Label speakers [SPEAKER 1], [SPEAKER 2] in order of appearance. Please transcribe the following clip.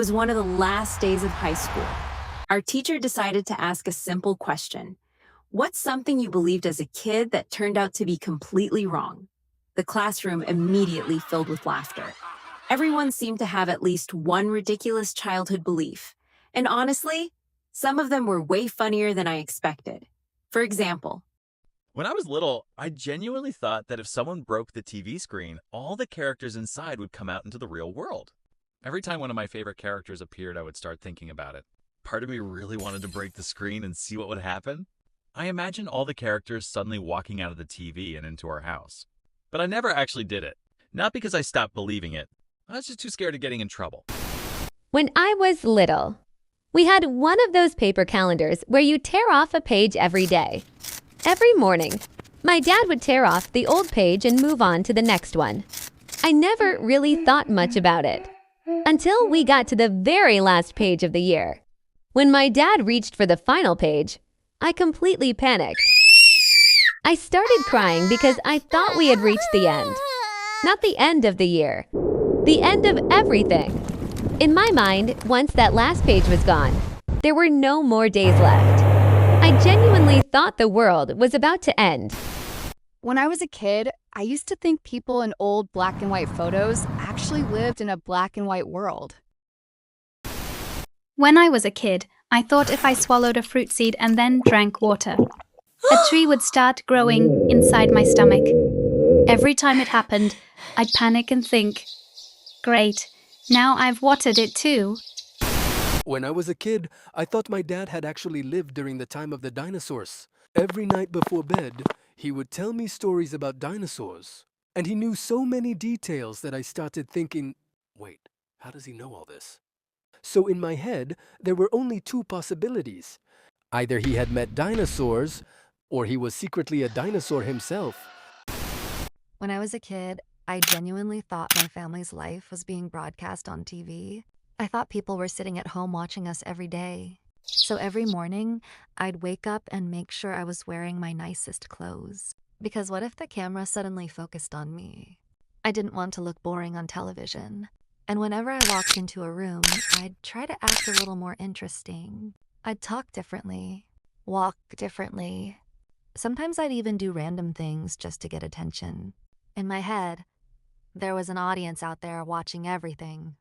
[SPEAKER 1] It was one of the last days of high school. Our teacher decided to ask a simple question. What's something you believed as a kid that turned out to be completely wrong? The classroom immediately filled with laughter. Everyone seemed to have at least one ridiculous childhood belief. And honestly, some of them were way funnier than I expected. For example,
[SPEAKER 2] When I was little, I genuinely thought that if someone broke the TV screen, all the characters inside would come out into the real world. Every time one of my favorite characters appeared, I would start thinking about it. Part of me really wanted to break the screen and see what would happen. I imagined all the characters suddenly walking out of the TV and into our house. But I never actually did it. Not because I stopped believing it. I was just too scared of getting in trouble.
[SPEAKER 3] When I was little, we had one of those paper calendars where you tear off a page every day. Every morning, my dad would tear off the old page and move on to the next one. I never really thought much about it until we got to the very last page of the year. When my dad reached for the final page, I completely panicked. I started crying because I thought we had reached the end. Not the end of the year, the end of everything. In my mind, once that last page was gone, there were no more days left. I genuinely thought the world was about to end.
[SPEAKER 4] When I was a kid, I used to think people in old black and white photos actually lived in a black and white world.
[SPEAKER 5] When I was a kid, I thought if I swallowed a fruit seed and then drank water, a tree would start growing inside my stomach. Every time it happened, I'd panic and think, great, now I've watered it too.
[SPEAKER 6] When I was a kid, I thought my dad had actually lived during the time of the dinosaurs. Every night before bed, he would tell me stories about dinosaurs. And he knew so many details that I started thinking, wait, how does he know all this? So in my head, there were only two possibilities. Either he had met dinosaurs, or he was secretly a dinosaur himself.
[SPEAKER 7] When I was a kid, I genuinely thought my family's life was being broadcast on TV. I thought people were sitting at home watching us every day. So every morning, I'd wake up and make sure I was wearing my nicest clothes. Because what if the camera suddenly focused on me? I didn't want to look boring on television. And whenever I walked into a room, I'd try to act a little more interesting. I'd talk differently, walk differently. Sometimes I'd even do random things just to get attention. In my head, there was an audience out there watching everything.